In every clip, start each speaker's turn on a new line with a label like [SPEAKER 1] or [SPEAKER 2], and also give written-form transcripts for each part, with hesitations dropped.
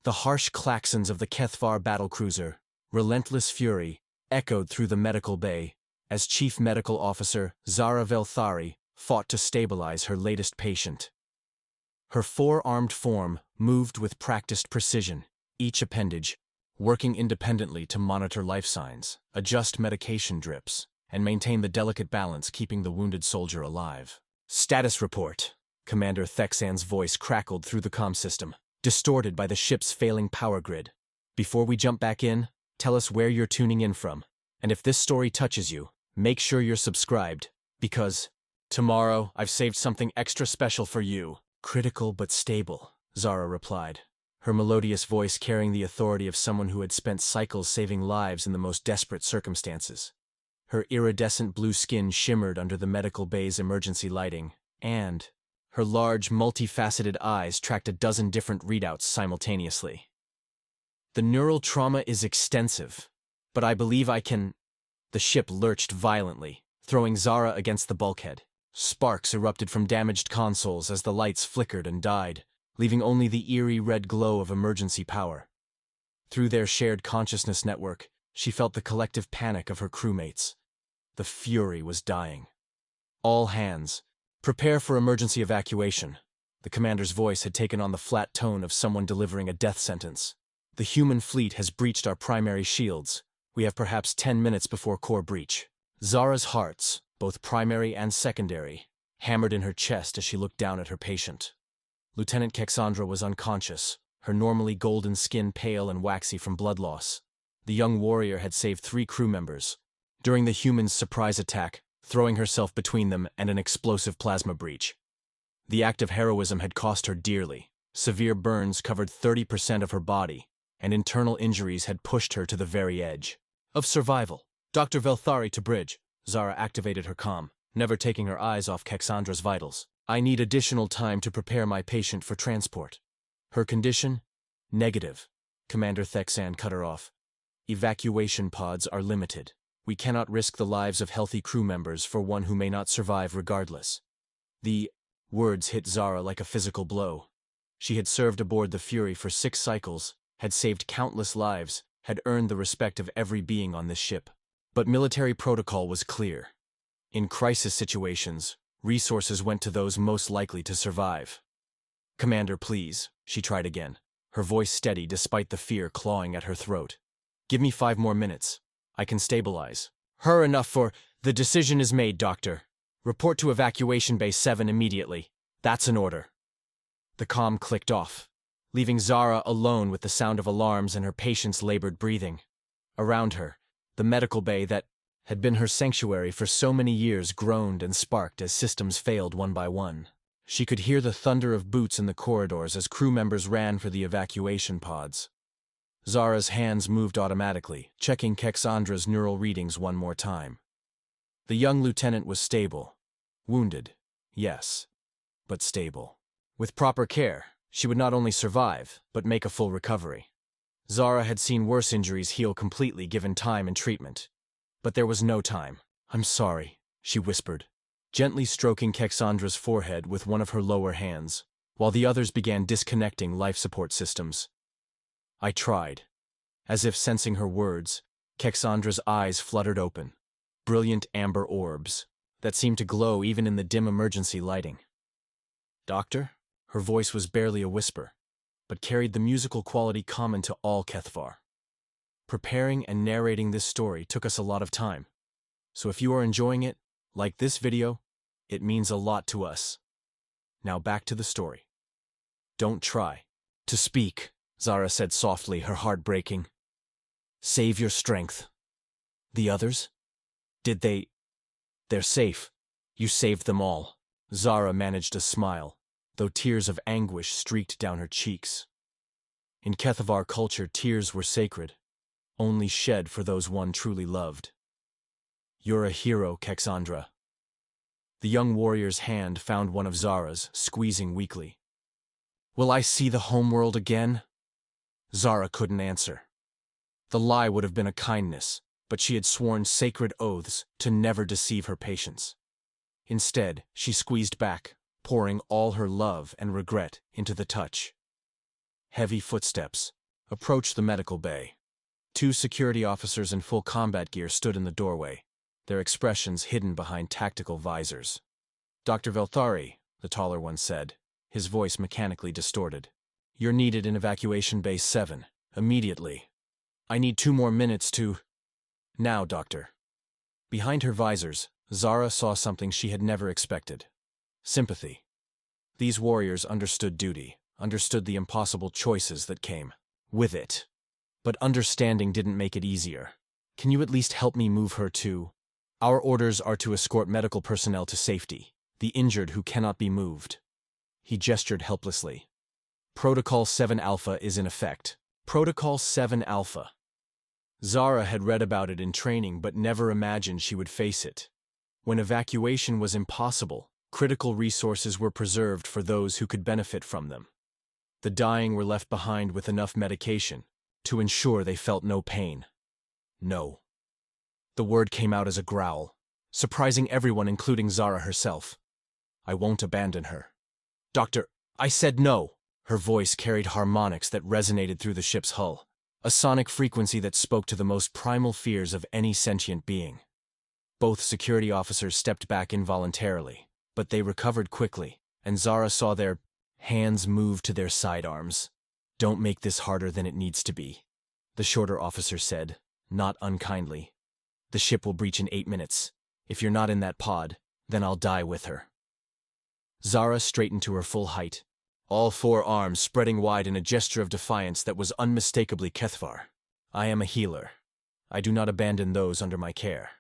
[SPEAKER 1] The harsh klaxons of the Keth'var battlecruiser, Relentless Fury, echoed through the medical bay as Chief Medical Officer Zara Vel'thari fought to stabilize her latest patient. Her four-armed form moved with practiced precision, each appendage working independently to monitor life signs, adjust medication drips, and maintain the delicate balance keeping the wounded soldier alive. "Status report," Commander Thex'ann's voice crackled through the comm system, distorted by the ship's failing power grid. "Before we jump back in, tell us where you're tuning in from, and if this story touches you, make sure you're subscribed, because tomorrow I've saved something extra special for you." "Critical but stable," Zara replied, her melodious voice carrying the authority of someone who had spent cycles saving lives in the most desperate circumstances. Her iridescent blue skin shimmered under the medical bay's emergency lighting, and her large, multifaceted eyes tracked a dozen different readouts simultaneously. "The neural trauma is extensive, but I believe I can—" The ship lurched violently, throwing Zara against the bulkhead. Sparks erupted from damaged consoles as the lights flickered and died, leaving only the eerie red glow of emergency power. Through their shared consciousness network, she felt the collective panic of her crewmates. The Fury was dying. "All hands, prepare for emergency evacuation." The commander's voice had taken on the flat tone of someone delivering a death sentence. "The human fleet has breached our primary shields. We have perhaps 10 minutes before core breach." Zara's hearts, both primary and secondary, hammered in her chest as she looked down at her patient. Lieutenant Keth'ann was unconscious, her normally golden skin pale and waxy from blood loss. The young warrior had saved 3 crew members during the humans' surprise attack, throwing herself between them and an explosive plasma breach. The act of heroism had cost her dearly. Severe burns covered 30% of her body, and internal injuries had pushed her to the very edge of survival. "Dr. Vel'thari to bridge." Zara activated her comm, never taking her eyes off Keth'ann's vitals. "I need additional time to prepare my patient for transport." "Her condition? Negative." Commander Thex'ann cut her off. "Evacuation pods are limited. We cannot risk the lives of healthy crew members for one who may not survive regardless." The words hit Zara like a physical blow. She had served aboard the Fury for 6 cycles, had saved countless lives, had earned the respect of every being on this ship. But military protocol was clear. In crisis situations, resources went to those most likely to survive. "Commander, please," she tried again, her voice steady despite the fear clawing at her throat. "Give me 5 more minutes. I can stabilize." "Her enough for— The decision is made, Doctor. Report to Evacuation Bay 7 immediately. That's an order." The comm clicked off, leaving Zara alone with the sound of alarms and her patient's labored breathing. Around her, the medical bay that had been her sanctuary for so many years groaned and sparked as systems failed one by one. She could hear the thunder of boots in the corridors as crew members ran for the evacuation pods. Zara's hands moved automatically, checking Keth'ann's neural readings one more time. The young lieutenant was stable. Wounded, yes, but stable. With proper care, she would not only survive, but make a full recovery. Zara had seen worse injuries heal completely given time and treatment. But there was no time. "I'm sorry," she whispered, gently stroking Keth'ann's forehead with one of her lower hands, while the others began disconnecting life support systems. "I tried." As if sensing her words, Keth'ann's eyes fluttered open, brilliant amber orbs that seemed to glow even in the dim emergency lighting. "Doctor?" Her voice was barely a whisper, but carried the musical quality common to all Keth'var. Preparing and narrating this story took us a lot of time, so if you are enjoying it, like this video, it means a lot to us. Now back to the story. "Don't try to speak," Zara said softly, her heart breaking. "Save your strength." "The others? Did they— They're safe. You saved them all." Zara managed a smile, though tears of anguish streaked down her cheeks. In Keth'var culture, tears were sacred, only shed for those one truly loved. "You're a hero, Keth'ann." The young warrior's hand found one of Zara's, squeezing weakly. "Will I see the homeworld again?" Zara couldn't answer. The lie would have been a kindness, but she had sworn sacred oaths to never deceive her patients. Instead, she squeezed back, pouring all her love and regret into the touch. Heavy footsteps, approached the medical bay. Two security officers in full combat gear stood in the doorway, their expressions hidden behind tactical visors. "Dr. Vel'thari," the taller one said, his voice mechanically distorted. "You're needed in Evacuation Base 7, immediately. I need 2 more minutes to—" "Now, Doctor." Behind her visors, Zara saw something she had never expected. Sympathy. These warriors understood duty, understood the impossible choices that came with it. But understanding didn't make it easier. "Can you at least help me move her to—" "Our orders are to escort medical personnel to safety, the injured who cannot be moved." He gestured helplessly. "Protocol 7 Alpha is in effect." Protocol 7 Alpha. Zara had read about it in training but never imagined she would face it. When evacuation was impossible, critical resources were preserved for those who could benefit from them. The dying were left behind with enough medication to ensure they felt no pain. No. The word came out as a growl, surprising everyone including Zara herself. "I won't abandon her." "Doctor, I said no!" Her voice carried harmonics that resonated through the ship's hull, a sonic frequency that spoke to the most primal fears of any sentient being. Both security officers stepped back involuntarily, but they recovered quickly, and Zara saw their hands move to their sidearms. "Don't make this harder than it needs to be," the shorter officer said, not unkindly. "The ship will breach in 8 minutes. If you're not in that pod, then I'll die with her." Zara straightened to her full height, all 4 arms spreading wide in a gesture of defiance that was unmistakably Keth'var. "I am a healer. I do not abandon those under my care."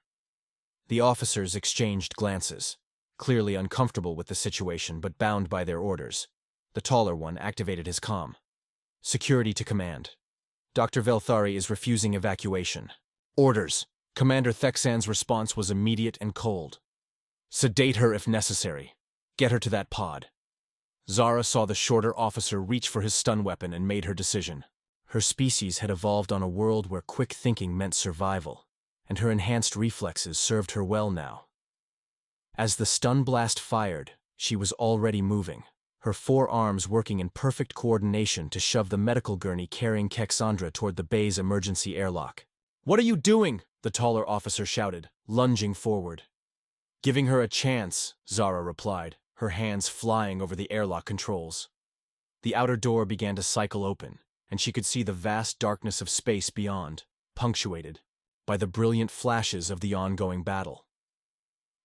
[SPEAKER 1] The officers exchanged glances, clearly uncomfortable with the situation but bound by their orders. The taller one activated his comm. "Security to command. Dr. Vel'thari is refusing evacuation." "Orders." Commander Thex'ann's response was immediate and cold. "Sedate her if necessary. Get her to that pod." Zara saw the shorter officer reach for his stun weapon and made her decision. Her species had evolved on a world where quick thinking meant survival, and her enhanced reflexes served her well now. As the stun blast fired, she was already moving, her 4 arms working in perfect coordination to shove the medical gurney carrying Keth'ann toward the bay's emergency airlock. "What are you doing?" the taller officer shouted, lunging forward. "Giving her a chance," Zara replied, her hands flying over the airlock controls. The outer door began to cycle open, and she could see the vast darkness of space beyond, punctuated by the brilliant flashes of the ongoing battle.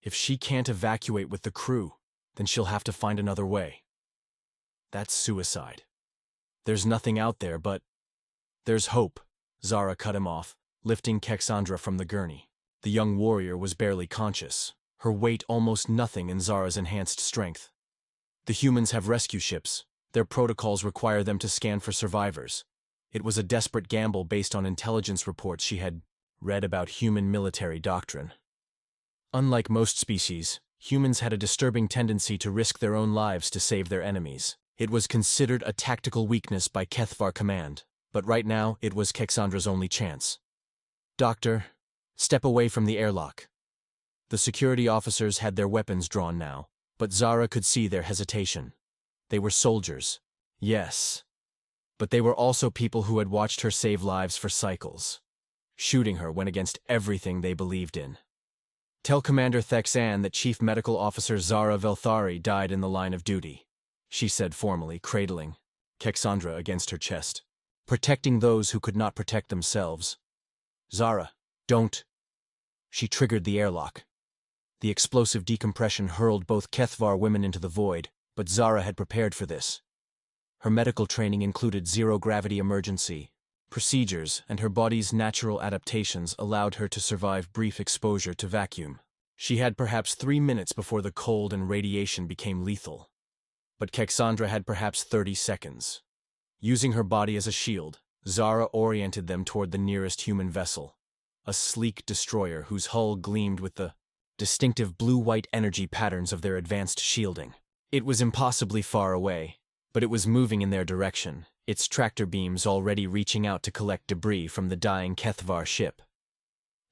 [SPEAKER 1] If she can't evacuate with the crew, then she'll have to find another way. That's suicide. There's nothing out there but... "There's hope," Zara cut him off, lifting Keth'ann from the gurney. The young warrior was barely conscious, her weight almost nothing in Zara's enhanced strength. "The humans have rescue ships. Their protocols require them to scan for survivors." It was a desperate gamble based on intelligence reports she had read about human military doctrine. Unlike most species, humans had a disturbing tendency to risk their own lives to save their enemies. It was considered a tactical weakness by Keth'var command, but right now it was Keth'ann's only chance. "Doctor, step away from the airlock." The security officers had their weapons drawn now, but Zara could see their hesitation. They were soldiers, yes, but they were also people who had watched her save lives for cycles. Shooting her went against everything they believed in. "Tell Commander Thex'ann that Chief Medical Officer Zara Vel'thari died in the line of duty," she said formally, cradling Keth'ann against her chest. "Protecting those who could not protect themselves." "Zara, don't." She triggered the airlock. The explosive decompression hurled both Keth'var women into the void, but Zara had prepared for this. Her medical training included zero-gravity emergency procedures, and her body's natural adaptations allowed her to survive brief exposure to vacuum. She had perhaps 3 minutes before the cold and radiation became lethal. But Keth'ann had perhaps 30 seconds. Using her body as a shield, Zara oriented them toward the nearest human vessel, a sleek destroyer whose hull gleamed with the distinctive blue-white energy patterns of their advanced shielding. It was impossibly far away, but it was moving in their direction, its tractor beams already reaching out to collect debris from the dying Keth'var ship.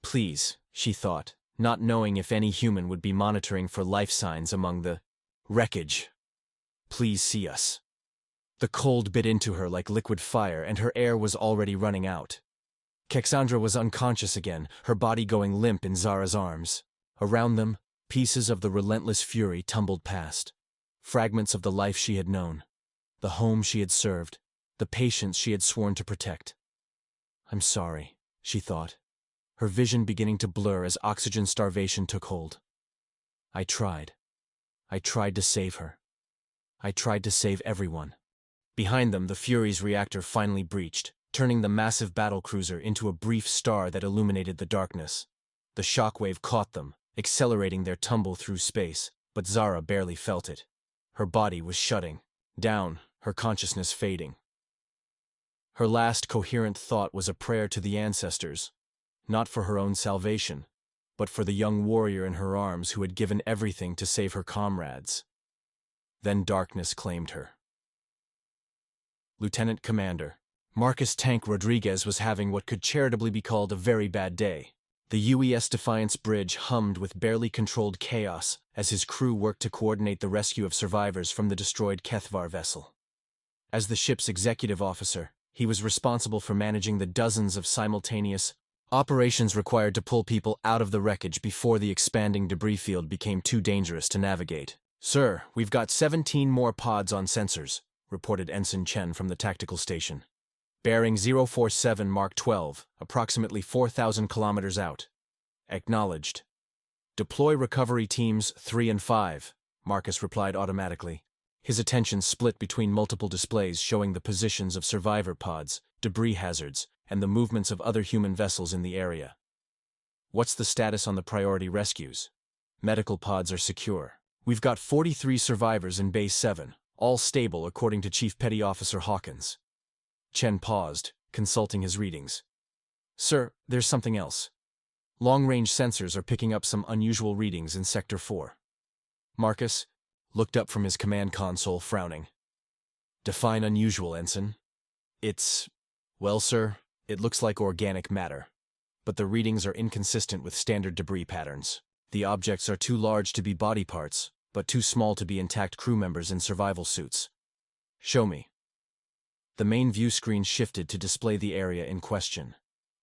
[SPEAKER 1] Please, she thought, not knowing if any human would be monitoring for life signs among the wreckage. Please see us. The cold bit into her like liquid fire, and her air was already running out. Cassandra was unconscious again, her body going limp in Zara's arms. Around them, pieces of the Relentless Fury tumbled past. Fragments of the life she had known, the home she had served, the patients she had sworn to protect. I'm sorry, she thought, her vision beginning to blur as oxygen starvation took hold. I tried. I tried to save her. I tried to save everyone. Behind them, the Fury's reactor finally breached, turning the massive battlecruiser into a brief star that illuminated the darkness. The shockwave caught them, accelerating their tumble through space, but Zara barely felt it. Her body was shutting down, her consciousness fading. Her last coherent thought was a prayer to the ancestors, not for her own salvation, but for the young warrior in her arms who had given everything to save her comrades. Then darkness claimed her. Lieutenant Commander Marcus Tank Rodriguez was having what could charitably be called a very bad day. The UES Defiance bridge hummed with barely controlled chaos as his crew worked to coordinate the rescue of survivors from the destroyed Keth'var vessel. As the ship's executive officer, he was responsible for managing the dozens of simultaneous operations required to pull people out of the wreckage before the expanding debris field became too dangerous to navigate. "Sir, we've got 17 more pods on sensors," reported Ensign Chen from the tactical station. "Bearing 047 Mark 12, approximately 4,000 kilometers out." "Acknowledged." "Deploy recovery teams 3 and 5, Marcus replied automatically. His attention split between multiple displays showing the positions of survivor pods, debris hazards, and the movements of other human vessels in the area. "What's the status on the priority rescues?" "Medical pods are secure. We've got 43 survivors in Base 7, all stable according to Chief Petty Officer Hawkins." Chen paused, consulting his readings. "Sir, there's something else. Long-range sensors are picking up some unusual readings in Sector 4. Marcus looked up from his command console, frowning. "Define unusual, Ensign." Well, sir, it looks like organic matter, but the readings are inconsistent with standard debris patterns. The objects are too large to be body parts, but too small to be intact crew members in survival suits." "Show me." The main view screen shifted to display the area in question.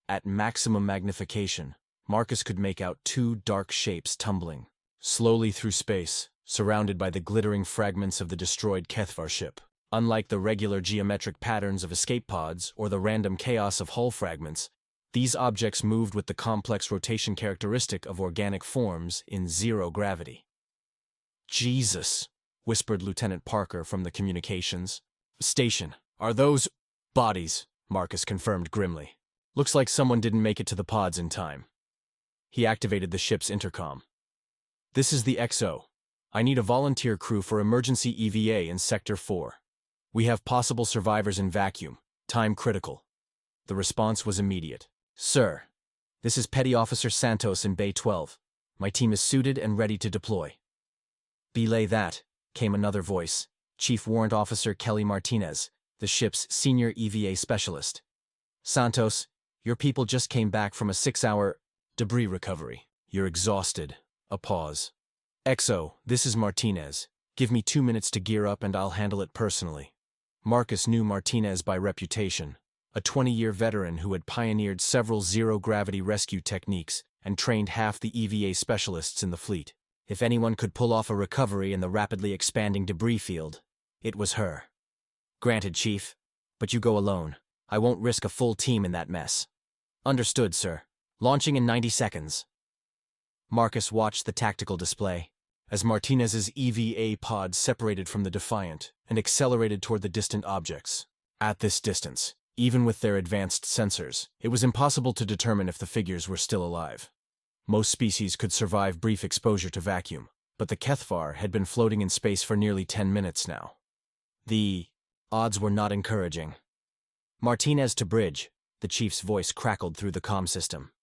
[SPEAKER 1] At maximum magnification, Marcus could make out 2 dark shapes tumbling slowly through space, surrounded by the glittering fragments of the destroyed Keth'var ship. Unlike the regular geometric patterns of escape pods or the random chaos of hull fragments, these objects moved with the complex rotation characteristic of organic forms in zero gravity. "Jesus," whispered Lieutenant Parker from the communications station. "Are those bodies?" Marcus confirmed grimly. "Looks like someone didn't make it to the pods in time." He activated the ship's intercom. "This is the XO. I need a volunteer crew for emergency EVA in Sector 4. We have possible survivors in vacuum. Time critical." The response was immediate. "Sir, this is Petty Officer Santos in Bay 12. My team is suited and ready to deploy." "Belay that," came another voice. Chief Warrant Officer Kelly Martinez, the ship's senior EVA specialist. "Santos, your people just came back from a 6-hour debris recovery. You're exhausted." A pause. "XO, this is Martinez. Give me 2 minutes to gear up and I'll handle it personally." Marcus knew Martinez by reputation, a 20-year veteran who had pioneered several zero-gravity rescue techniques and trained half the EVA specialists in the fleet. If anyone could pull off a recovery in the rapidly expanding debris field, it was her. "Granted, Chief, but you go alone. I won't risk a full team in that mess." "Understood, sir. Launching in 90 seconds. Marcus watched the tactical display as Martinez's EVA pod separated from the Defiant and accelerated toward the distant objects. At this distance, even with their advanced sensors, it was impossible to determine if the figures were still alive. Most species could survive brief exposure to vacuum, but the Keth'var had been floating in space for nearly 10 minutes now. The odds were not encouraging. "Martinez to bridge," the chief's voice crackled through the comm system.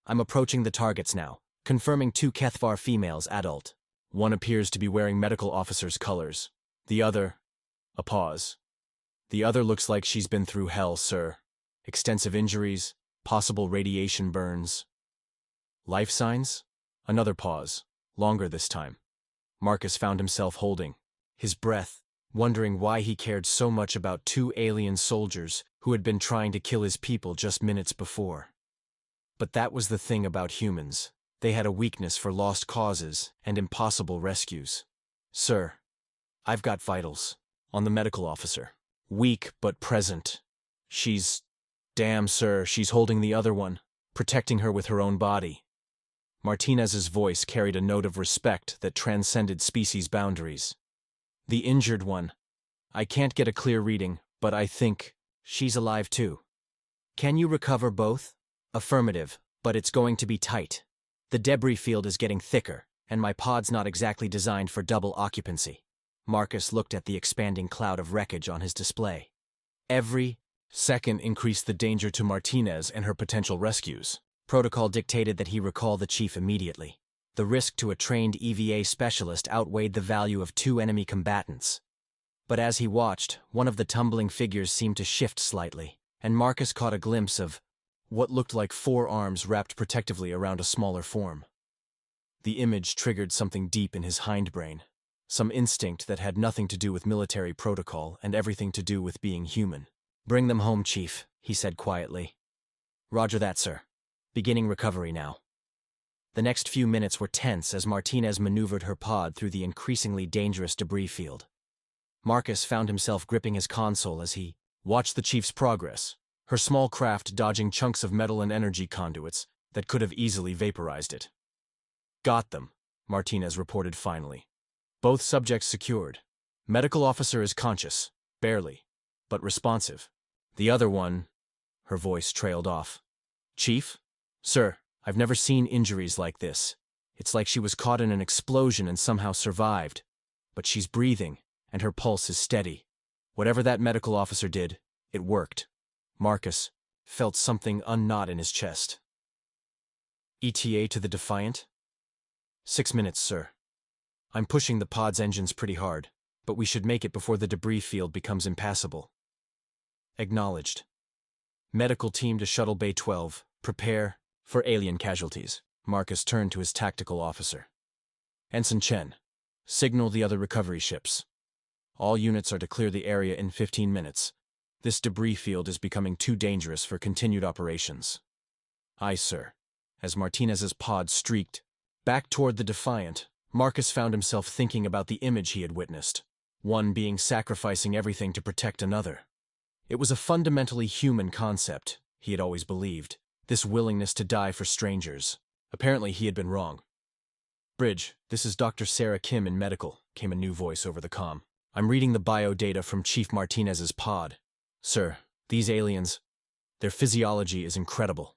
[SPEAKER 1] "I'm approaching the targets now, confirming 2 Keth'var females, adult. One appears to be wearing medical officer's colors. The other..." A pause. "The other looks like she's been through hell, sir. Extensive injuries, possible radiation burns." "Life signs?" Another pause, longer this time. Marcus found himself holding his breath, wondering why he cared so much about two alien soldiers who had been trying to kill his people just minutes before. But that was the thing about humans. They had a weakness for lost causes and impossible rescues. "Sir, I've got vitals." On the medical officer. "Weak but present. She's... Damn, sir, she's holding the other one, protecting her with her own body." Martinez's voice carried a note of respect that transcended species boundaries. "The injured one. I can't get a clear reading, but I think she's alive too." "Can you recover both?" "Affirmative, but it's going to be tight. The debris field is getting thicker, and my pod's not exactly designed for double occupancy." Marcus looked at the expanding cloud of wreckage on his display. Every second increased the danger to Martinez and her potential rescues. Protocol dictated that he recall the chief immediately. The risk to a trained EVA specialist outweighed the value of two enemy combatants. But as he watched, one of the tumbling figures seemed to shift slightly, and Marcus caught a glimpse of what looked like four arms wrapped protectively around a smaller form. The image triggered something deep in his hindbrain, some instinct that had nothing to do with military protocol and everything to do with being human. "Bring them home, Chief," he said quietly. "Roger that, sir. Beginning recovery now." The next few minutes were tense as Martinez maneuvered her pod through the increasingly dangerous debris field. Marcus found himself gripping his console as he watched the Chief's progress, her small craft dodging chunks of metal and energy conduits that could have easily vaporized it. "Got them," Martinez reported finally. "Both subjects secured. Medical officer is conscious, barely, but responsive. The other one..." Her voice trailed off. "Chief? Sir, I've never seen injuries like this. It's like she was caught in an explosion and somehow survived. But she's breathing, and her pulse is steady. Whatever that medical officer did, it worked." Marcus felt something unknot in his chest. "ETA to the Defiant?" 6 minutes, sir. I'm pushing the pod's engines pretty hard, but we should make it before the debris field becomes impassable." Acknowledged. "Medical team to Shuttle Bay 12. Prepare for alien casualties." Marcus turned to his tactical officer. "Ensign Chen, signal the other recovery ships. All units are to clear the area in 15 minutes. This debris field is becoming too dangerous for continued operations." "Aye, sir." As Martinez's pod streaked back toward the Defiant, Marcus found himself thinking about the image he had witnessed, one being sacrificing everything to protect another. It was a fundamentally human concept, he had always believed, this willingness to die for strangers. Apparently he had been wrong. "Bridge, this is Dr. Sarah Kim in medical," came a new voice over the comm. "I'm reading the biodata from Chief Martinez's pod. Sir, these aliens, their physiology is incredible.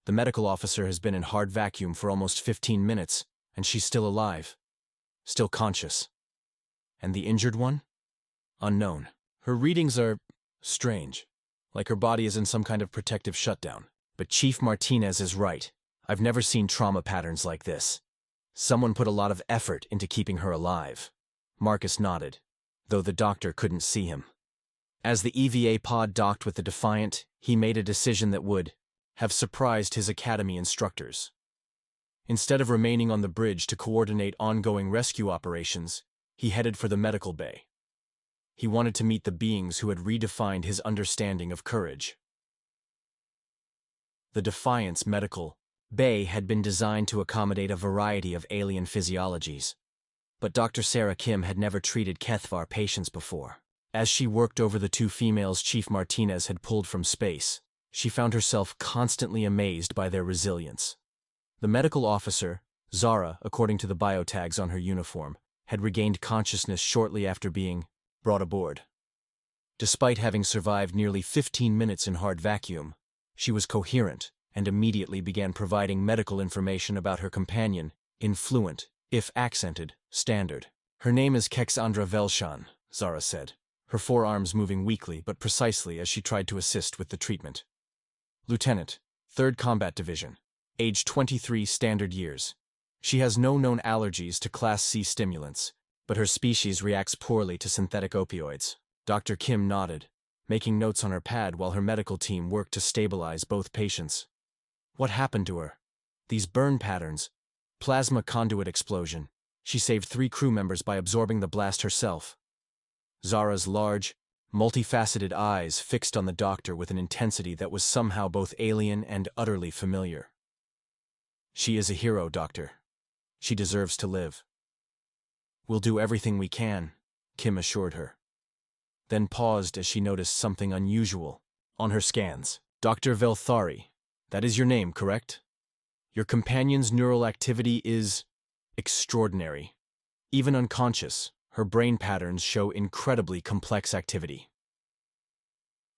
[SPEAKER 1] The medical officer has been in hard vacuum for almost 15 minutes, and she's still alive. Still conscious. And the injured one? Unknown. Her readings are strange, like her body is in some kind of protective shutdown. But Chief Martinez is right. I've never seen trauma patterns like this. Someone put a lot of effort into keeping her alive." Marcus nodded, though the doctor couldn't see him. As the EVA pod docked with the Defiant, he made a decision that would have surprised his academy instructors. Instead of remaining on the bridge to coordinate ongoing rescue operations, he headed for the medical bay. He wanted to meet the beings who had redefined his understanding of courage. The Defiant's medical bay had been designed to accommodate a variety of alien physiologies. But Dr. Sarah Kim had never treated Keth'var patients before. As she worked over the two females Chief Martinez had pulled from space, she found herself constantly amazed by their resilience. The medical officer, Zara, according to the biotags on her uniform, had regained consciousness shortly after being brought aboard. Despite having survived nearly 15 minutes in hard vacuum, she was coherent and immediately began providing medical information about her companion in fluent, if accented, standard. "Her name is Kex'andra Vel'thari," Zara said, her forearms moving weakly but precisely as she tried to assist with the treatment. "Lieutenant, 3rd Combat Division, age 23 standard years. She has no known allergies to Class C stimulants, but her species reacts poorly to synthetic opioids." Dr. Kim nodded, making notes on her pad while her medical team worked to stabilize both patients. "What happened to her?" "These burn patterns. Plasma conduit explosion. She saved 3 crew members by absorbing the blast herself." Zara's large, multifaceted eyes fixed on the doctor with an intensity that was somehow both alien and utterly familiar. "She is a hero, Doctor. She deserves to live." "We'll do everything we can," Kim assured her. Then paused as she noticed something unusual on her scans. "Dr. Vel'thari, that is your name, correct? Your companion's neural activity is extraordinary. Even unconscious, her brain patterns show incredibly complex activity."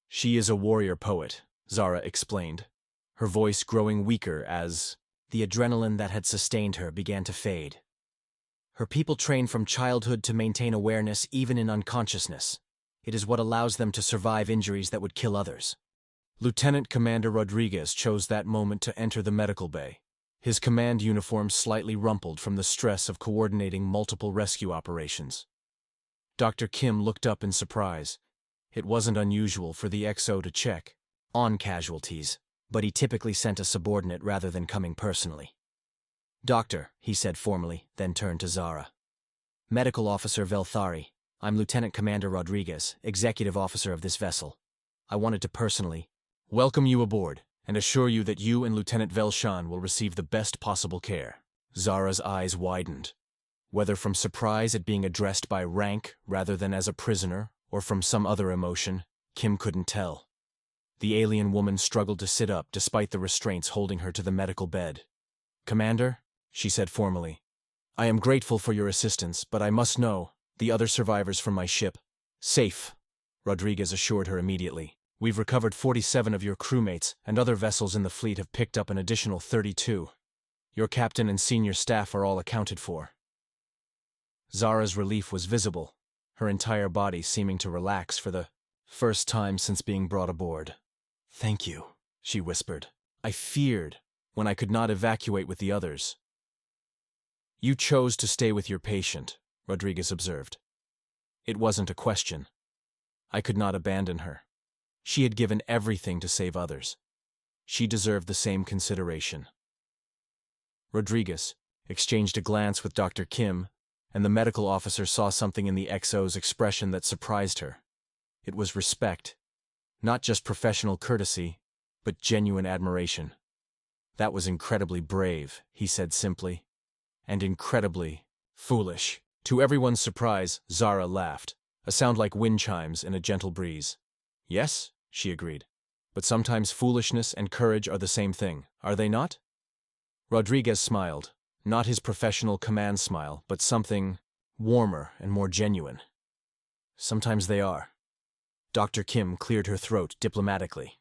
[SPEAKER 1] "She is a warrior poet," Zara explained, her voice growing weaker as the adrenaline that had sustained her began to fade. "Her people train from childhood to maintain awareness even in unconsciousness. It is what allows them to survive injuries that would kill others." Lieutenant Commander Rodriguez chose that moment to enter the medical bay, his command uniform slightly rumpled from the stress of coordinating multiple rescue operations. Dr. Kim looked up in surprise. It wasn't unusual for the XO to check on casualties, but he typically sent a subordinate rather than coming personally. "Doctor," he said formally, then turned to Zara. "Medical Officer Vel'thari, I'm Lieutenant Commander Rodriguez, Executive Officer of this vessel. I wanted to personally welcome you aboard and assure you that you and Lieutenant Vel'thari will receive the best possible care." Zara's eyes widened. Whether from surprise at being addressed by rank rather than as a prisoner, or from some other emotion, Kim couldn't tell. The alien woman struggled to sit up despite the restraints holding her to the medical bed. "Commander," she said formally, "I am grateful for your assistance, but I must know the other survivors from my ship." "Safe," Rodriguez assured her immediately. "We've recovered 47 of your crewmates, and other vessels in the fleet have picked up an additional 32. Your captain and senior staff are all accounted for." Zara's relief was visible, her entire body seeming to relax for the first time since being brought aboard. "Thank you," she whispered. "I feared when I could not evacuate with the others." "You chose to stay with your patient," Rodriguez observed. "It wasn't a question. I could not abandon her. She had given everything to save others. She deserved the same consideration." Rodriguez exchanged a glance with Dr. Kim, and the medical officer saw something in the XO's expression that surprised her. It was respect. Not just professional courtesy, but genuine admiration. "That was incredibly brave," he said simply. "And incredibly foolish." To everyone's surprise, Zara laughed, a sound like wind chimes in a gentle breeze. "Yes," she agreed. "But sometimes foolishness and courage are the same thing, are they not?" Rodriguez smiled, not his professional command smile, but something warmer and more genuine. "Sometimes they are." Dr. Kim cleared her throat diplomatically.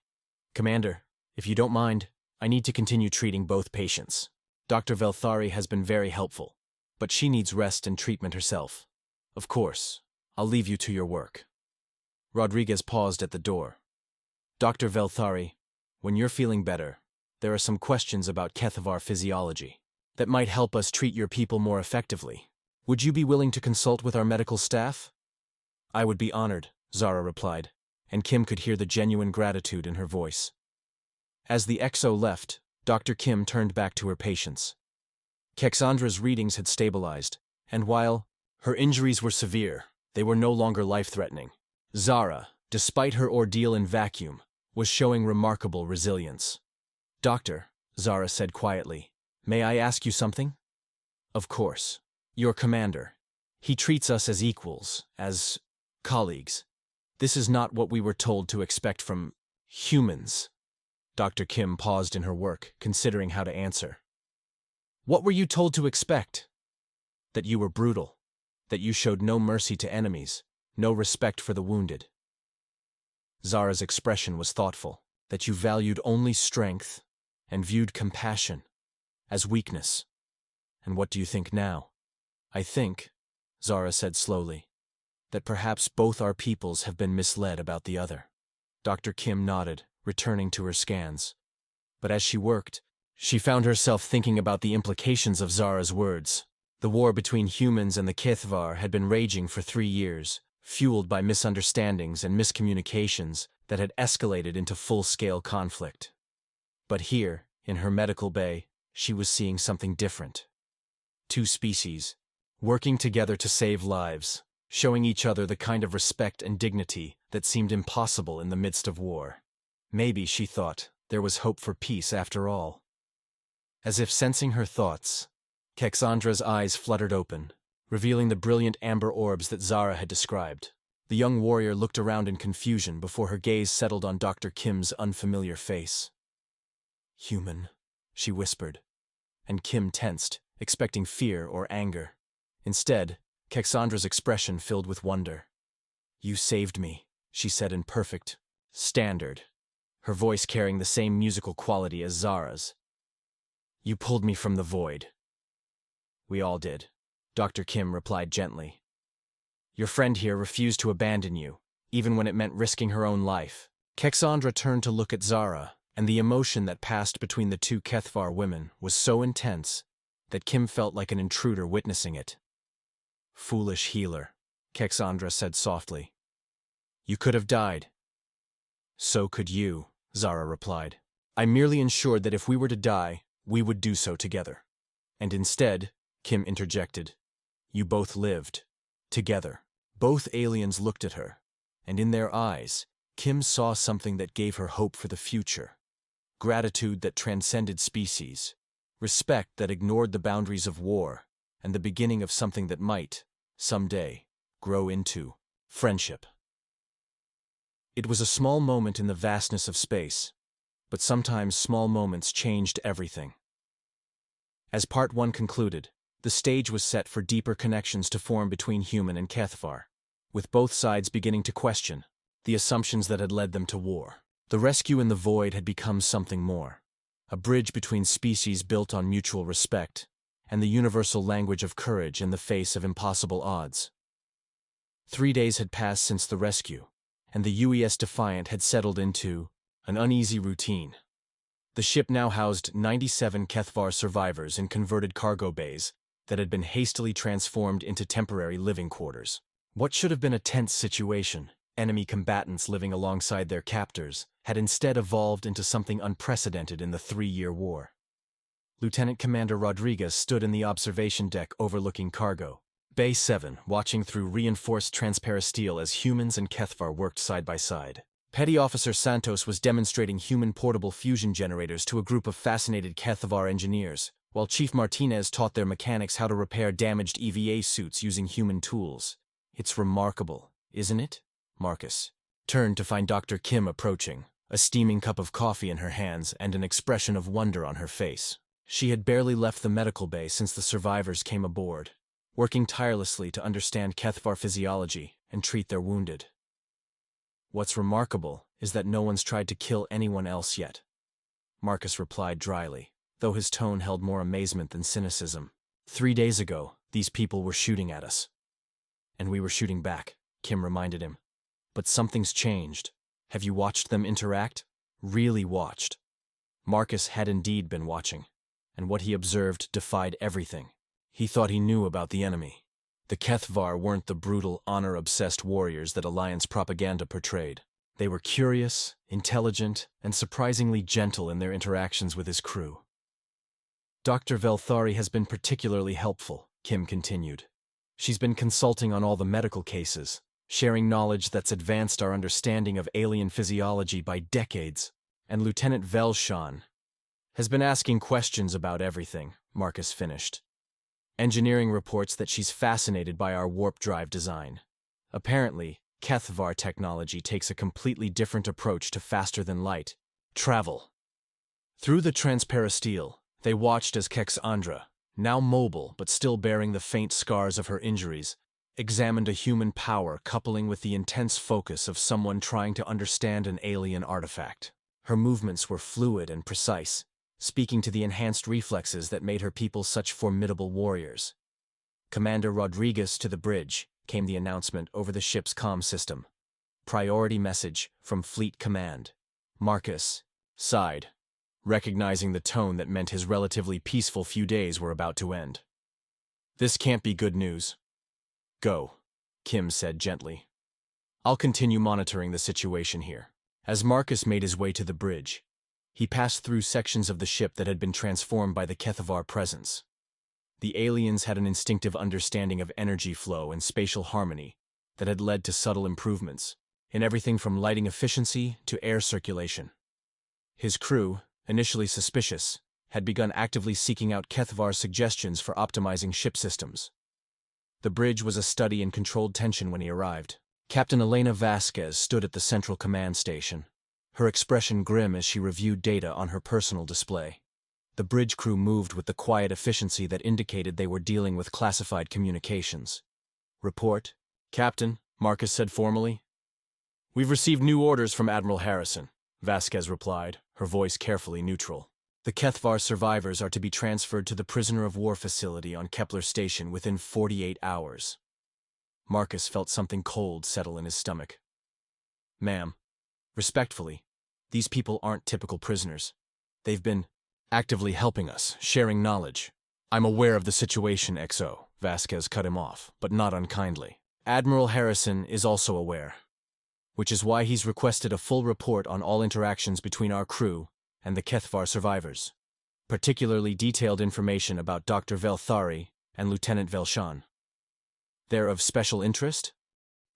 [SPEAKER 1] "Commander, if you don't mind, I need to continue treating both patients. Dr. Vel'thari has been very helpful, but she needs rest and treatment herself. Of course, I'll leave you to your work." Rodriguez paused at the door. "Dr. Vel'thari, when you're feeling better, there are some questions about Keth'var physiology that might help us treat your people more effectively. Would you be willing to consult with our medical staff?" "I would be honored," Zara replied, and Kim could hear the genuine gratitude in her voice. As the XO left, Dr. Kim turned back to her patients. Kexandra's readings had stabilized, and while her injuries were severe, they were no longer life-threatening. Zara, despite her ordeal in vacuum, was showing remarkable resilience. "Doctor," Zara said quietly, "may I ask you something?" "Of course. Your commander. He treats us as equals, as colleagues. This is not what we were told to expect from humans." Dr. Kim paused in her work, considering how to answer. "What were you told to expect?" "That you were brutal. That you showed no mercy to enemies, no respect for the wounded." Zara's expression was thoughtful. "That you valued only strength and viewed compassion as weakness. And what do you think now?" "I think," Zara said slowly, "that perhaps both our peoples have been misled about the other." Dr. Kim nodded, returning to her scans. But as she worked, she found herself thinking about the implications of Zara's words. The war between humans and the Keth'var had been raging for 3 years, fueled by misunderstandings and miscommunications that had escalated into full-scale conflict. But here, in her medical bay, she was seeing something different. Two species, working together to save lives, showing each other the kind of respect and dignity that seemed impossible in the midst of war. Maybe, she thought, there was hope for peace after all. As if sensing her thoughts, Kexandra's eyes fluttered open, revealing the brilliant amber orbs that Zara had described. The young warrior looked around in confusion before her gaze settled on Dr. Kim's unfamiliar face. "Human," she whispered, and Kim tensed, expecting fear or anger. Instead, Kexandra's expression filled with wonder. "You saved me," she said in perfect standard, her voice carrying the same musical quality as Zara's. "You pulled me from the void." "We all did," Dr. Kim replied gently. "Your friend here refused to abandon you, even when it meant risking her own life." Kexandra turned to look at Zara, and the emotion that passed between the two Keth'var women was so intense that Kim felt like an intruder witnessing it. "Foolish healer," Kexandra said softly. "You could have died." "So could you," Zara replied. "I merely ensured that if we were to die, we would do so together." "And instead," Kim interjected, "you both lived. Together." Both aliens looked at her, and in their eyes, Kim saw something that gave her hope for the future. Gratitude that transcended species, respect that ignored the boundaries of war, and the beginning of something that might, someday, grow into friendship. It was a small moment in the vastness of space, but sometimes small moments changed everything. As Part 1 concluded, the stage was set for deeper connections to form between human and Keth'var, with both sides beginning to question the assumptions that had led them to war. The rescue in the void had become something more, a bridge between species built on mutual respect and the universal language of courage in the face of impossible odds. 3 days had passed since the rescue, and the UES Defiant had settled into an uneasy routine. The ship now housed 97 Keth'var survivors in converted cargo bays that had been hastily transformed into temporary living quarters. What should have been a tense situation, enemy combatants living alongside their captors, had instead evolved into something unprecedented in the 3-year war. Lieutenant Commander Rodriguez stood in the observation deck overlooking cargo Bay 7, watching through reinforced transparisteel as humans and Keth'var worked side by side. Petty Officer Santos was demonstrating human portable fusion generators to a group of fascinated Keth'var engineers, while Chief Martinez taught their mechanics how to repair damaged EVA suits using human tools. "It's remarkable, isn't it?" Marcus turned to find Dr. Kim approaching, a steaming cup of coffee in her hands and an expression of wonder on her face. She had barely left the medical bay since the survivors came aboard, working tirelessly to understand Keth'var physiology and treat their wounded. "What's remarkable is that no one's tried to kill anyone else yet," Marcus replied dryly, though his tone held more amazement than cynicism. 3 days ago, these people were shooting at us. And we were shooting back, Kim reminded him. But something's changed. Have you watched them interact? Really watched. Marcus had indeed been watching, and what he observed defied everything. He thought he knew about the enemy. The Keth'var weren't the brutal, honor-obsessed warriors that Alliance propaganda portrayed. They were curious, intelligent, and surprisingly gentle in their interactions with his crew. "Dr. Vel'thari has been particularly helpful," Kim continued. "She's been consulting on all the medical cases, sharing knowledge that's advanced our understanding of alien physiology by decades. And Lieutenant Vel'thari has been asking questions about everything," Marcus finished. "Engineering reports that she's fascinated by our warp drive design. Apparently, Keth'var technology takes a completely different approach to faster-than-light travel." Through the transparisteel, they watched as Kexandra, now mobile but still bearing the faint scars of her injuries, examined a human power coupling with the intense focus of someone trying to understand an alien artifact. Her movements were fluid and precise, speaking to the enhanced reflexes that made her people such formidable warriors. "Commander Rodriguez to the bridge," came the announcement over the ship's comm system. "Priority message from Fleet Command." Marcus sighed, recognizing the tone that meant his relatively peaceful few days were about to end. "This can't be good news." "Go," Kim said gently. "I'll continue monitoring the situation here." As Marcus made his way to the bridge, he passed through sections of the ship that had been transformed by the Keth'var presence. The aliens had an instinctive understanding of energy flow and spatial harmony that had led to subtle improvements in everything from lighting efficiency to air circulation. His crew, initially suspicious, had begun actively seeking out Keth'var's suggestions for optimizing ship systems. The bridge was a study in controlled tension when he arrived. Captain Elena Vasquez stood at the central command station, her expression grim as she reviewed data on her personal display. The bridge crew moved with the quiet efficiency that indicated they were dealing with classified communications. "Report, Captain," Marcus said formally. "We've received new orders from Admiral Harrison," Vasquez replied, her voice carefully neutral. "The Keth'var survivors are to be transferred to the prisoner of war facility on Kepler Station within 48 hours. Marcus felt something cold settle in his stomach. "Ma'am, respectfully, these people aren't typical prisoners. They've been actively helping us, sharing knowledge." "I'm aware of the situation, XO," Vasquez cut him off, but not unkindly. "Admiral Harrison is also aware, which is why he's requested a full report on all interactions between our crew and the Keth'var survivors, particularly detailed information about Dr. Vel'thari and Lieutenant Vel'shan. They're of special interest?"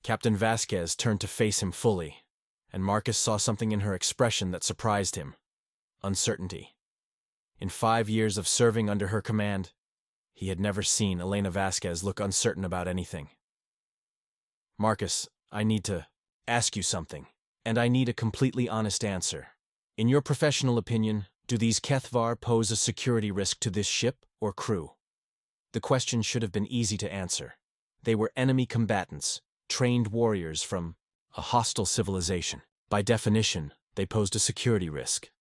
[SPEAKER 1] Captain Vasquez turned to face him fully, and Marcus saw something in her expression that surprised him: uncertainty. In 5 years of serving under her command, he had never seen Elena Vasquez look uncertain about anything. "Marcus, I need to ask you something, and I need a completely honest answer. In your professional opinion, do these Keth'var pose a security risk to this ship or crew?" The question should have been easy to answer. They were enemy combatants, trained warriors from a hostile civilization. By definition, they posed a security risk.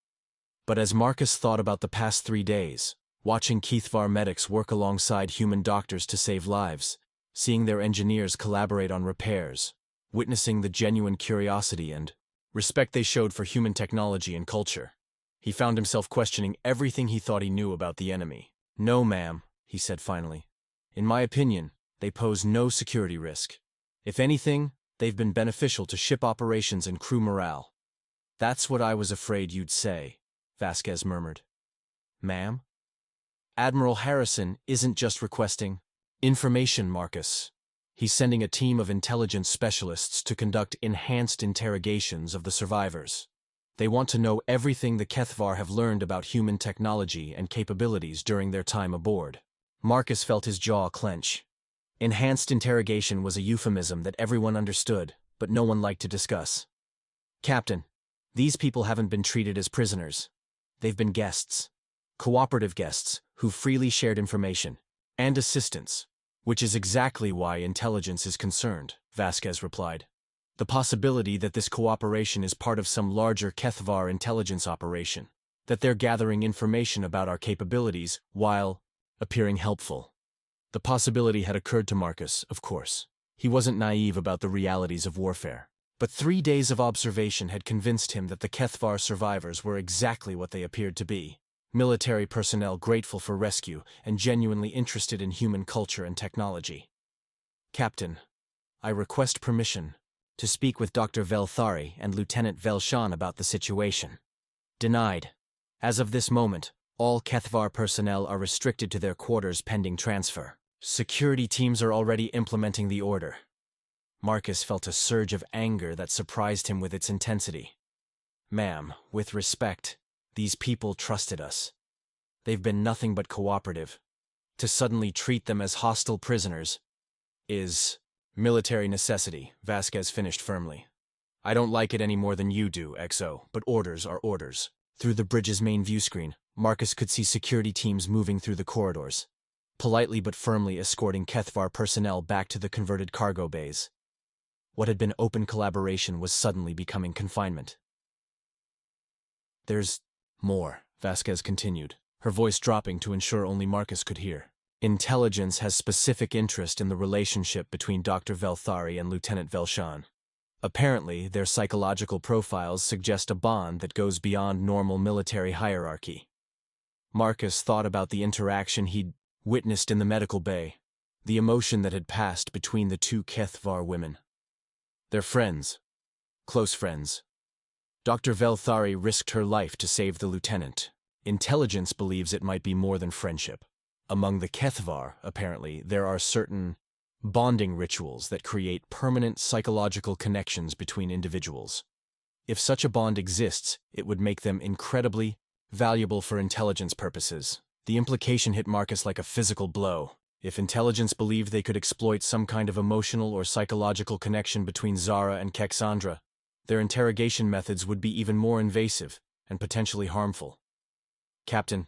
[SPEAKER 1] But as Marcus thought about the past 3 days, watching Keth'var medics work alongside human doctors to save lives, seeing their engineers collaborate on repairs, witnessing the genuine curiosity and respect they showed for human technology and culture, he found himself questioning everything he thought he knew about the enemy. "No, ma'am," he said finally. "In my opinion, they pose no security risk. If anything, they've been beneficial to ship operations and crew morale." "That's what I was afraid you'd say," Vasquez murmured. "Ma'am? Admiral Harrison isn't just requesting information, Marcus. He's sending a team of intelligence specialists to conduct enhanced interrogations of the survivors. They want to know everything the Keth'var have learned about human technology and capabilities during their time aboard." Marcus felt his jaw clench. Enhanced interrogation was a euphemism that everyone understood, but no one liked to discuss. "Captain, these people haven't been treated as prisoners. They've been guests. Cooperative guests who freely shared information and assistance, which is exactly why intelligence is concerned," Vasquez replied. "The possibility that this cooperation is part of some larger Keth'var intelligence operation, that they're gathering information about our capabilities while appearing helpful." The possibility had occurred to Marcus, of course. He wasn't naive about the realities of warfare. But 3 days of observation had convinced him that the Keth'var survivors were exactly what they appeared to be: military personnel grateful for rescue and genuinely interested in human culture and technology. "Captain, I request permission to speak with Dr. Vel'thari and Lieutenant Vel'shan about the situation." "Denied. As of this moment, all Keth'var personnel are restricted to their quarters pending transfer. Security teams are already implementing the order." Marcus felt a surge of anger that surprised him with its intensity. "Ma'am, with respect, these people trusted us. They've been nothing but cooperative. To suddenly treat them as hostile prisoners is military necessity," Vasquez finished firmly. "I don't like it any more than you do, XO, but orders are orders." Through the bridge's main view screen, Marcus could see security teams moving through the corridors, politely but firmly escorting Keth'var personnel back to the converted cargo bays. What had been open collaboration was suddenly becoming confinement. "There's more," Vasquez continued, her voice dropping to ensure only Marcus could hear. "Intelligence has specific interest in the relationship between Dr. Vel'thari and Lieutenant Vel'shan. Apparently, their psychological profiles suggest a bond that goes beyond normal military hierarchy." Marcus thought about the interaction he'd witnessed in the medical bay, the emotion that had passed between the 2 Keth'var women. They're friends. Close friends. Dr. Vel'thari risked her life to save the lieutenant. Intelligence believes it might be more than friendship. Among the Keth'var, apparently, there are certain bonding rituals that create permanent psychological connections between individuals. If such a bond exists, it would make them incredibly valuable for intelligence purposes. The implication hit Marcus like a physical blow. If intelligence believed they could exploit some kind of emotional or psychological connection between Zara and Keth'ann, their interrogation methods would be even more invasive and potentially harmful. "Captain,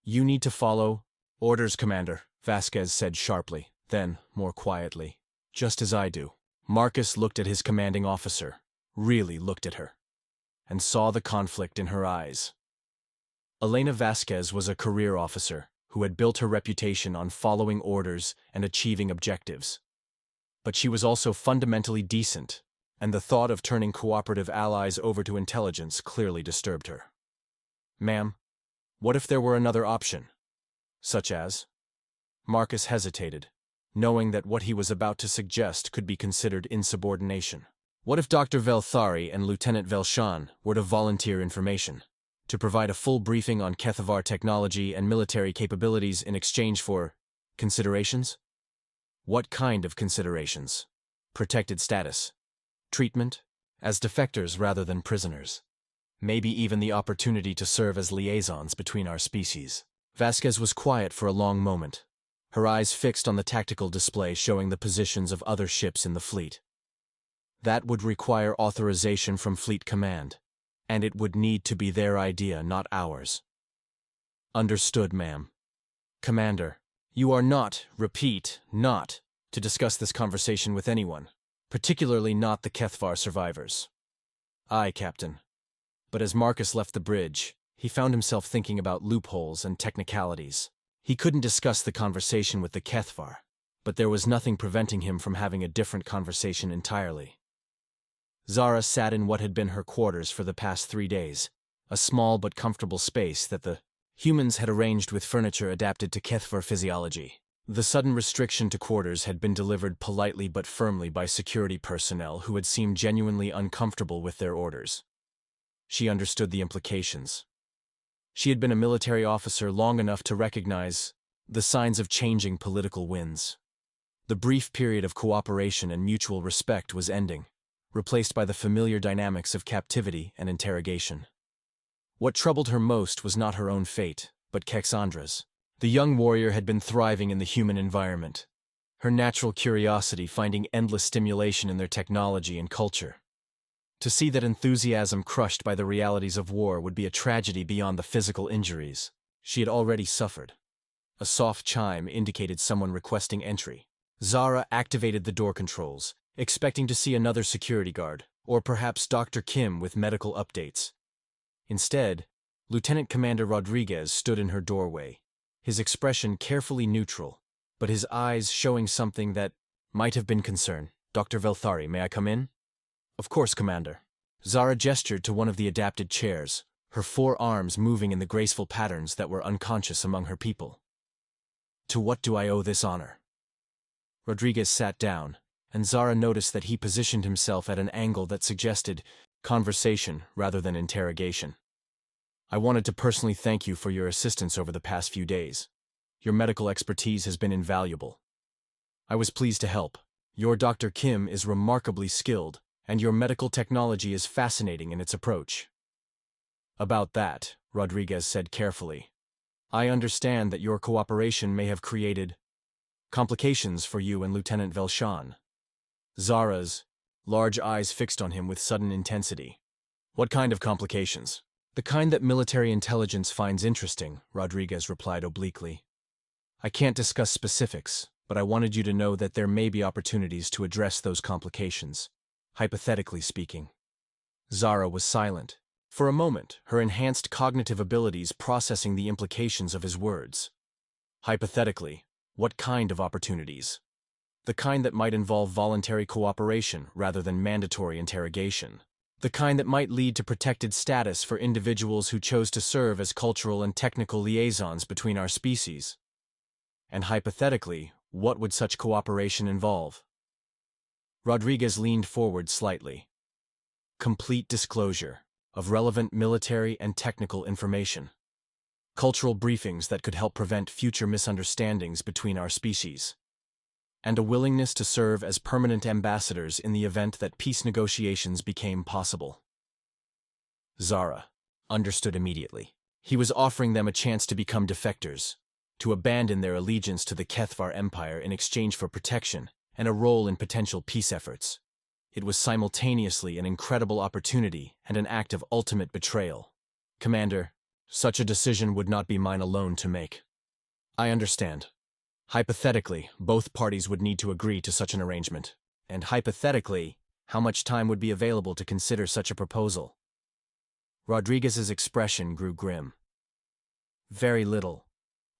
[SPEAKER 1] You need to follow orders, Commander," Vasquez said sharply, then, more quietly, "Just as I do." Marcus looked at his commanding officer, really looked at her, and saw the conflict in her eyes. Elena Vasquez was a career officer who had built her reputation on following orders and achieving objectives. But she was also fundamentally decent, and the thought of turning cooperative allies over to intelligence clearly disturbed her. "Ma'am, what if there were another option? Such as?" Marcus hesitated, knowing that what he was about to suggest could be considered insubordination. What if Dr. Vel'thari and Lieutenant Vel'thari were to volunteer information, to provide a full briefing on Keth'var technology and military capabilities in exchange for considerations? What kind of considerations? Protected status? Treatment? As defectors rather than prisoners? Maybe even the opportunity to serve as liaisons between our species. Vasquez was quiet for a long moment, her eyes fixed on the tactical display showing the positions of other ships in the fleet. That would require authorization from Fleet Command, and it would need to be their idea, not ours. "Understood, ma'am." "Commander, you are not, repeat, not, to discuss this conversation with anyone, particularly not the Keth'var survivors." "Aye, Captain." But as Marcus left the bridge, he found himself thinking about loopholes and technicalities. He couldn't discuss the conversation with the Keth'var, but there was nothing preventing him from having a different conversation entirely. Zara sat in what had been her quarters for the past 3 days, a small but comfortable space that the humans had arranged with furniture adapted to Keth'var physiology. The sudden restriction to quarters had been delivered politely but firmly by security personnel who had seemed genuinely uncomfortable with their orders. She understood the implications. She had been a military officer long enough to recognize the signs of changing political winds. The brief period of cooperation and mutual respect was ending, replaced by the familiar dynamics of captivity and interrogation. What troubled her most was not her own fate, but Keth'ann's. The young warrior had been thriving in the human environment, her natural curiosity finding endless stimulation in their technology and culture. To see that enthusiasm crushed by the realities of war would be a tragedy beyond the physical injuries she had already suffered. A soft chime indicated someone requesting entry. Zara activated the door controls, expecting to see another security guard, or perhaps Dr. Kim with medical updates. Instead, Lieutenant Commander Rodriguez stood in her doorway, his expression carefully neutral, but his eyes showing something that might have been concern. "Dr. Vel'thari, may I come in?" "Of course, Commander." Zara gestured to one of the adapted chairs, her 4 arms moving in the graceful patterns that were unconscious among her people. "To what do I owe this honor?" Rodriguez sat down, and Zara noticed that he positioned himself at an angle that suggested conversation rather than interrogation. "I wanted to personally thank you for your assistance over the past few days. Your medical expertise has been invaluable. I was pleased to help. Your Dr. Kim is remarkably skilled, and your medical technology is fascinating in its approach." "About that," Rodriguez said carefully, "I understand that your cooperation may have created complications for you and Lieutenant Vel'thari." Zara's large eyes fixed on him with sudden intensity. "What kind of complications?" "The kind that military intelligence finds interesting," Rodriguez replied obliquely. "I can't discuss specifics, but I wanted you to know that there may be opportunities to address those complications, hypothetically speaking." Zara was silent. For a moment, her enhanced cognitive abilities processing the implications of his words. Hypothetically, what kind of opportunities? The kind that might involve voluntary cooperation rather than mandatory interrogation. The kind that might lead to protected status for individuals who chose to serve as cultural and technical liaisons between our species. And hypothetically, what would such cooperation involve? Rodriguez leaned forward slightly. Complete disclosure of relevant military and technical information. Cultural briefings that could help prevent future misunderstandings between our species. and a willingness to serve as permanent ambassadors in the event that peace negotiations became possible. Zara understood immediately. He was offering them a chance to become defectors, to abandon their allegiance to the Keth'var Empire in exchange for protection and a role in potential peace efforts. It was simultaneously an incredible opportunity and an act of ultimate betrayal. Commander, such a decision would not be mine alone to make. I understand. Hypothetically, both parties would need to agree to such an arrangement. And hypothetically, how much time would be available to consider such a proposal? Rodriguez's expression grew grim. Very little.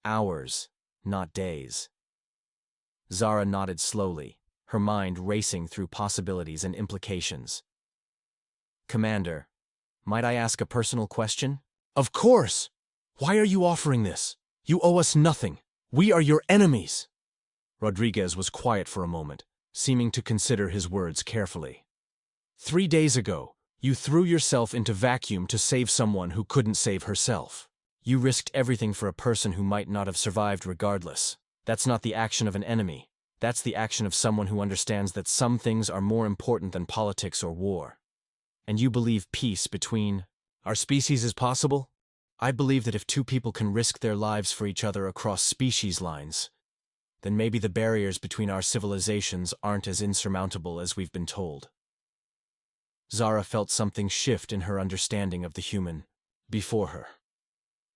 [SPEAKER 1] Hours, not days. Zara nodded slowly, her mind racing through possibilities and implications. Commander, might I ask a personal question? Of course! Why are you offering this? You owe us nothing. We are your enemies. Rodriguez was quiet for a moment, seeming to consider his words carefully. 3 days ago, you threw yourself into vacuum to save someone who couldn't save herself. You risked everything for a person who might not have survived regardless. That's not the action of an enemy. That's the action of someone who understands that some things are more important than politics or war. And you believe peace between our species is possible? I believe that if two people can risk their lives for each other across species lines, then maybe the barriers between our civilizations aren't as insurmountable as we've been told. Zara felt something shift in her understanding of the human before her.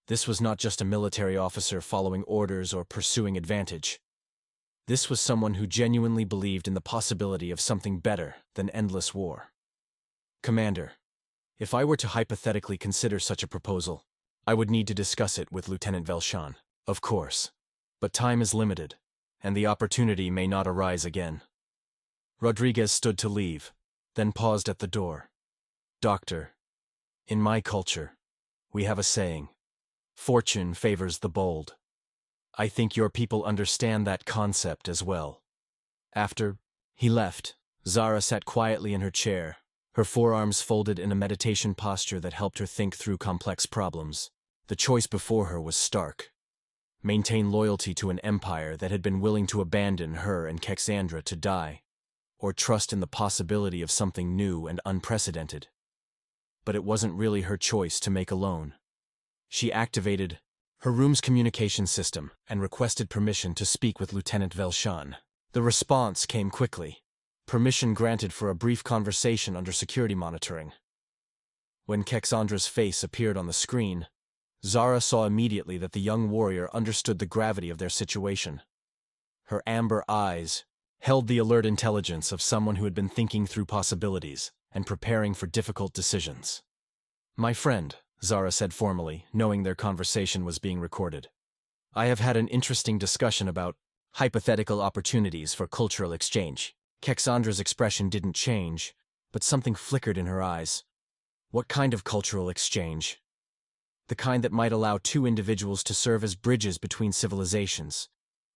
[SPEAKER 1] This was not just a military officer following orders or pursuing advantage. This was someone who genuinely believed in the possibility of something better than endless war. Commander, if I were to hypothetically consider such a proposal, I would need to discuss it with Lieutenant Vel'thari, of course. But time is limited, and the opportunity may not arise again. Rodriguez stood to leave, then paused at the door. Doctor, in my culture, we have a saying, fortune favors the bold. I think your people understand that concept as well. After he left, Zara sat quietly in her chair, her forearms folded in a meditation posture that helped her think through complex problems. The choice before her was stark. Maintain loyalty to an empire that had been willing to abandon her and Kex'andra to die, or trust in the possibility of something new and unprecedented. But it wasn't really her choice to make alone. She activated her room's communication system and requested permission to speak with Lieutenant Vel'thari. The response came quickly. Permission granted for a brief conversation under security monitoring. When Kex'andra's face appeared on the screen, Zara saw immediately that the young warrior understood the gravity of their situation. Her amber eyes held the alert intelligence of someone who had been thinking through possibilities and preparing for difficult decisions. My friend, Zara said formally, knowing their conversation was being recorded. I have had an interesting discussion about hypothetical opportunities for cultural exchange. Kex'andra's expression didn't change, but something flickered in her eyes. What kind of cultural exchange? The kind that might allow two individuals to serve as bridges between civilizations,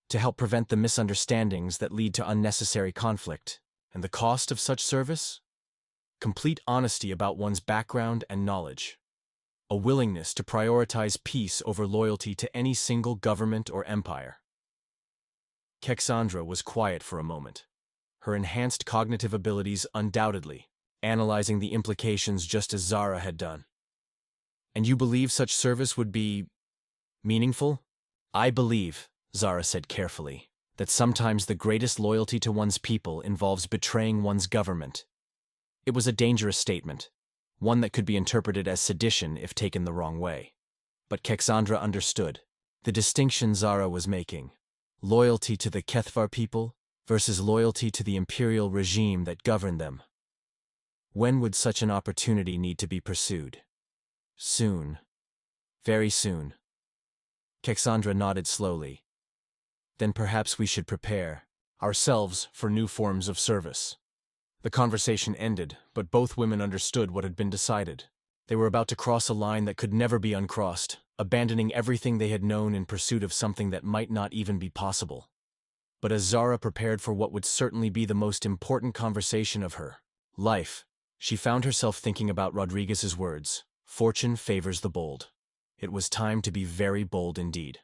[SPEAKER 1] to help prevent the misunderstandings that lead to unnecessary conflict. And the cost of such service? Complete honesty about one's background and knowledge. A willingness to prioritize peace over loyalty to any single government or empire. Kex'andra was quiet for a moment, her enhanced cognitive abilities undoubtedly analyzing the implications just as Zara had done. And you believe such service would be meaningful? I believe, Zara said carefully, that sometimes the greatest loyalty to one's people involves betraying one's government. It was a dangerous statement, one that could be interpreted as sedition if taken the wrong way. But Kex'andra understood the distinction Zara was making: loyalty to the Keth'var people versus loyalty to the imperial regime that governed them. When would such an opportunity need to be pursued? Soon. Very soon. Kex'andra nodded slowly. Then perhaps we should prepare ourselves for new forms of service. The conversation ended, but both women understood what had been decided. They were about to cross a line that could never be uncrossed, abandoning everything they had known in pursuit of something that might not even be possible. But as Zara prepared for what would certainly be the most important conversation of her life, she found herself thinking about Rodriguez's words, "Fortune favors the bold." It was time to be very bold indeed.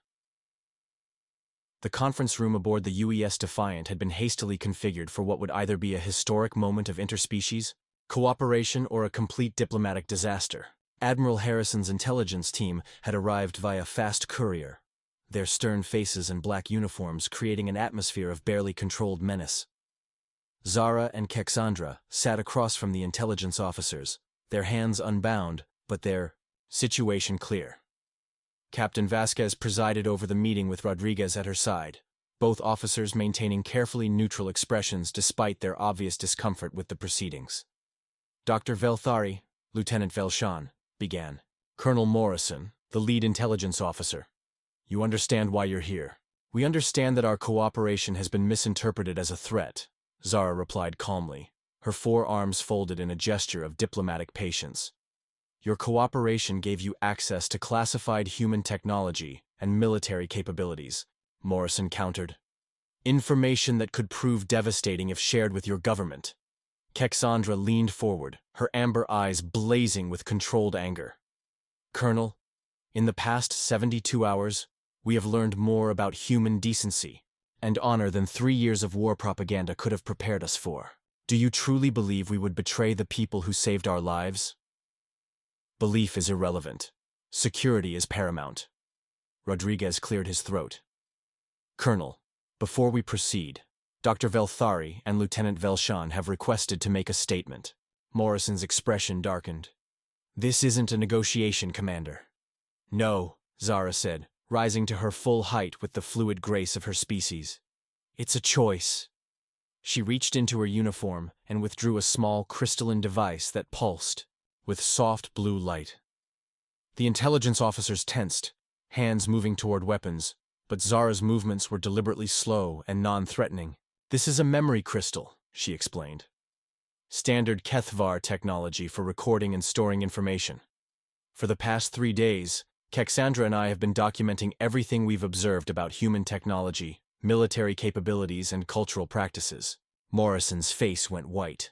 [SPEAKER 1] The conference room aboard the UES Defiant had been hastily configured for what would either be a historic moment of interspecies cooperation or a complete diplomatic disaster. Admiral Harrison's intelligence team had arrived via fast courier, their stern faces and black uniforms creating an atmosphere of barely controlled menace. Zara and Keth'ann sat across from the intelligence officers, their hands unbound, but their situation clear. Captain Vasquez presided over the meeting with Rodriguez at her side, both officers maintaining carefully neutral expressions despite their obvious discomfort with the proceedings. Dr. Vel'thari, Lieutenant Vel'thari, began. Colonel Morrison, the lead intelligence officer. You understand why you're here. We understand that our cooperation has been misinterpreted as a threat, Zara replied calmly, her forearms folded in a gesture of diplomatic patience. Your cooperation gave you access to classified human technology and military capabilities, Morrison countered. Information that could prove devastating if shared with your government. Keth'ann leaned forward, her amber eyes blazing with controlled anger. Colonel, in the past 72 hours, we have learned more about human decency and honor than 3 years of war propaganda could have prepared us for. Do you truly believe we would betray the people who saved our lives? Belief is irrelevant. Security is paramount. Rodriguez cleared his throat. Colonel, before we proceed, Dr. Vel'thari and Lieutenant Vel'thari have requested to make a statement. Morrison's expression darkened. This isn't a negotiation, Commander. No, Zara said, rising to her full height with the fluid grace of her species. It's a choice. She reached into her uniform and withdrew a small crystalline device that pulsed with soft blue light. The intelligence officers tensed, hands moving toward weapons, but Zara's movements were deliberately slow and non-threatening. This is a memory crystal, she explained. Standard Keth'var technology for recording and storing information. For the past 3 days, Keth'ann and I have been documenting everything we've observed about human technology, military capabilities, and cultural practices. Morrison's face went white.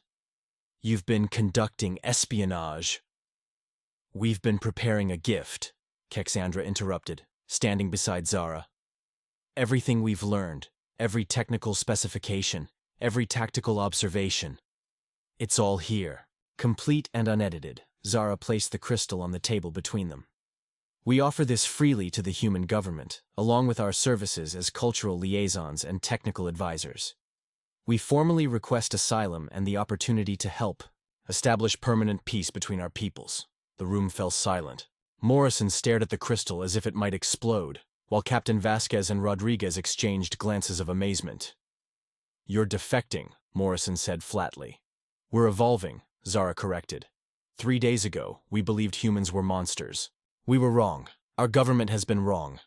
[SPEAKER 1] You've been conducting espionage. We've been preparing a gift, Keth'ann interrupted, standing beside Zara. Everything we've learned, every technical specification, every tactical observation. It's all here, complete and unedited. Zara placed the crystal on the table between them. We offer this freely to the human government, along with our services as cultural liaisons and technical advisors. We formally request asylum and the opportunity to help establish permanent peace between our peoples. The room fell silent. Morrison stared at the crystal as if it might explode, while Captain Vasquez and Rodriguez exchanged glances of amazement. You're defecting, Morrison said flatly. We're evolving, Zara corrected. 3 days ago, we believed humans were monsters. We were wrong. Our government has been wrong.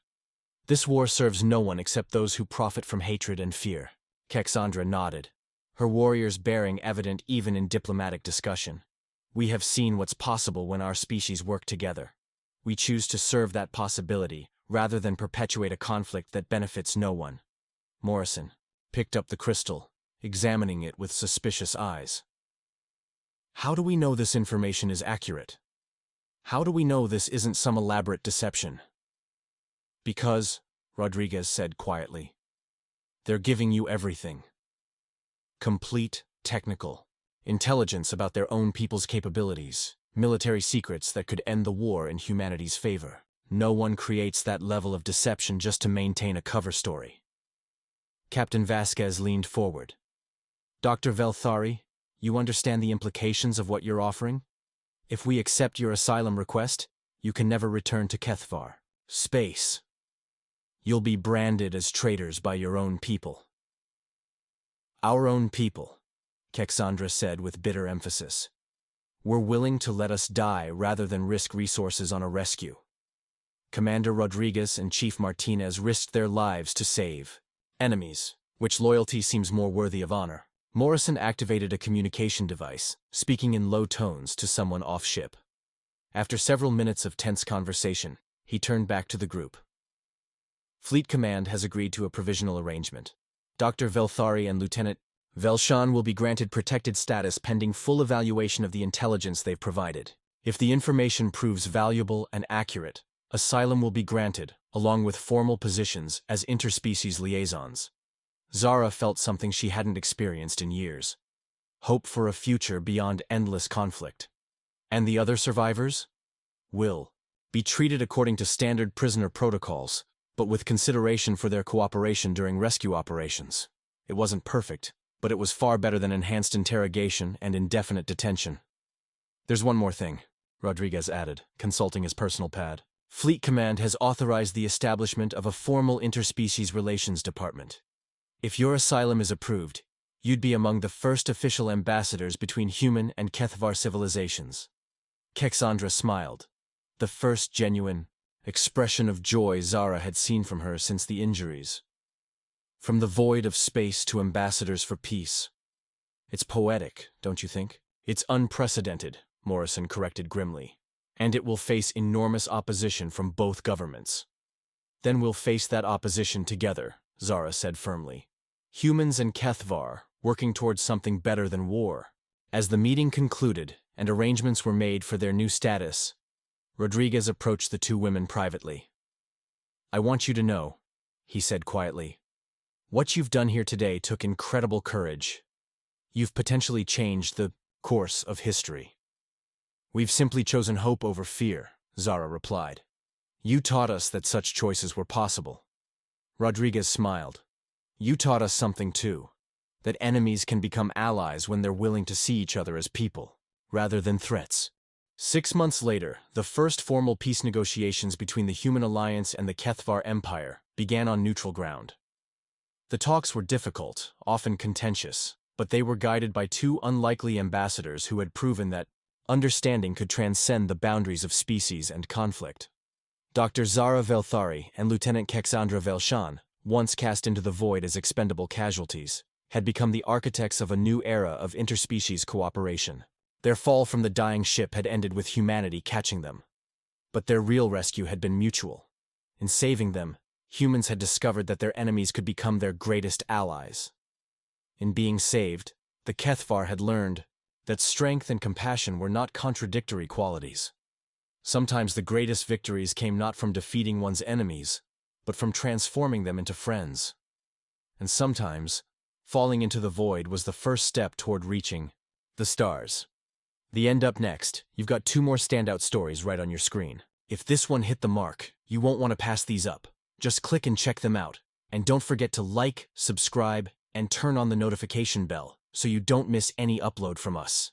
[SPEAKER 1] This war serves no one except those who profit from hatred and fear. Keth'ann nodded, her warriors bearing evident even in diplomatic discussion. We have seen what's possible when our species work together. We choose to serve that possibility rather than perpetuate a conflict that benefits no one. Morrison picked up the crystal, examining it with suspicious eyes. How do we know this information is accurate? How do we know this isn't some elaborate deception? Because, Rodriguez said quietly, they're giving you everything. Complete, technical, intelligence about their own people's capabilities, military secrets that could end the war in humanity's favor. No one creates that level of deception just to maintain a cover story. Captain Vasquez leaned forward. Dr. Vel'thari, you understand the implications of what you're offering? If we accept your asylum request, you can never return to Keth'var. Space. You'll be branded as traitors by your own people. Our own people, Keth'ann said with bitter emphasis. We're willing to let us die rather than risk resources on a rescue. Commander Rodriguez and Chief Martinez risked their lives to save enemies, which loyalty seems more worthy of honor. Morrison activated a communication device, speaking in low tones to someone off-ship. After several minutes of tense conversation, he turned back to the group. Fleet Command has agreed to a provisional arrangement. Dr. Vel'thari and Lieutenant Vel'thari will be granted protected status pending full evaluation of the intelligence they've provided. If the information proves valuable and accurate, asylum will be granted, along with formal positions as interspecies liaisons. Zara felt something she hadn't experienced in years. Hope for a future beyond endless conflict. And the other survivors? Will be treated according to standard prisoner protocols, but with consideration for their cooperation during rescue operations. It wasn't perfect, but it was far better than enhanced interrogation and indefinite detention. There's one more thing, Rodriguez added, consulting his personal pad. Fleet Command has authorized the establishment of a formal interspecies relations department. If your asylum is approved, you'd be among the first official ambassadors between human and Keth'var civilizations. Cassandra smiled, the first genuine expression of joy Zara had seen from her since the injuries. From the void of space to ambassadors for peace. It's poetic, don't you think? It's unprecedented, Morrison corrected grimly. And it will face enormous opposition from both governments. Then we'll face that opposition together, Zara said firmly. Humans and Keth'var, working towards something better than war. As the meeting concluded and arrangements were made for their new status, Rodriguez approached the two women privately. I want you to know, he said quietly, what you've done here today took incredible courage. You've potentially changed the course of history. We've simply chosen hope over fear, Zara replied. You taught us that such choices were possible. Rodriguez smiled. You taught us something too, that enemies can become allies when they're willing to see each other as people, rather than threats. 6 months later, the first formal peace negotiations between the Human Alliance and the Keth'var Empire began on neutral ground. The talks were difficult, often contentious, but they were guided by two unlikely ambassadors who had proven that understanding could transcend the boundaries of species and conflict. Dr. Zara Vel'thari and Lieutenant Cassandra Vel'thari, once cast into the void as expendable casualties, had become the architects of a new era of interspecies cooperation. Their fall from the dying ship had ended with humanity catching them. But their real rescue had been mutual. In saving them, humans had discovered that their enemies could become their greatest allies. In being saved, the Keth'var had learned that strength and compassion were not contradictory qualities. Sometimes the greatest victories came not from defeating one's enemies, but from transforming them into friends. And sometimes, falling into the void was the first step toward reaching the stars. The end up next. You've got 2 more standout stories right on your screen. If this one hit the mark, you won't want to pass these up. Just click and check them out. And don't forget to like, subscribe, and turn on the notification bell so you don't miss any upload from us.